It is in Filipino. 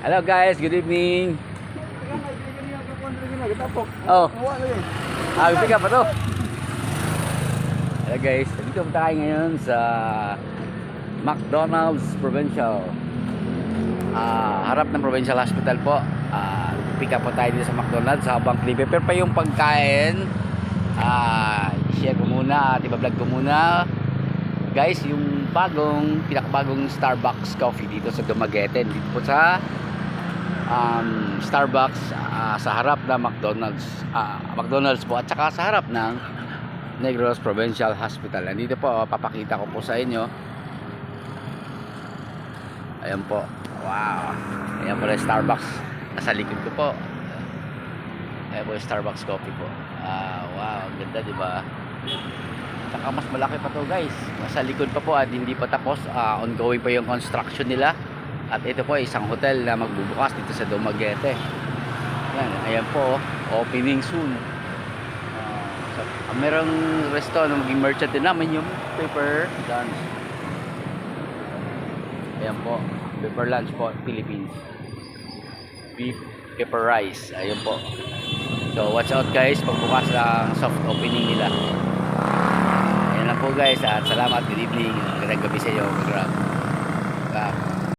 Hello guys, good evening. Oh, pick up pa to. Hello guys, dito po tayo ngayon sa McDonald's Provincial. Harap ng Provincial Hospital po. Pick up po tayo dito sa McDonald's habang prepare pa yung pagkain. Share ko muna at iba-vlog ko muna. Guys, yung pinakabagong Starbucks coffee dito sa Dumaguete. Dito po sa Starbucks sa harap ng McDonald's po at saka sa harap ng Negros Provincial Hospital. Nandito po, papakita ko po sa inyo. Ayan po. Wow. Ayan po yung Starbucks. Nasa likod ko po. Ayan po yung Starbucks coffee po. Wow, ganda diba? Saka mas malaki pa to guys. Nasa likod pa po at hindi pa tapos. Ongoing pa yung construction nila. At ito po isang hotel na magbubukas dito sa Dumaguete. Ayan po, opening soon. Merong resto na maging merchant din namin yung Pepper Lunch. Ayan po, Pepper Lunch po, Philippines. Beef pepper rice. Ayan po. So watch out guys, pagbukas ng soft opening nila. Ayan lang po guys, at salamat, good evening, magandang gabi sa inyo, mag-grab.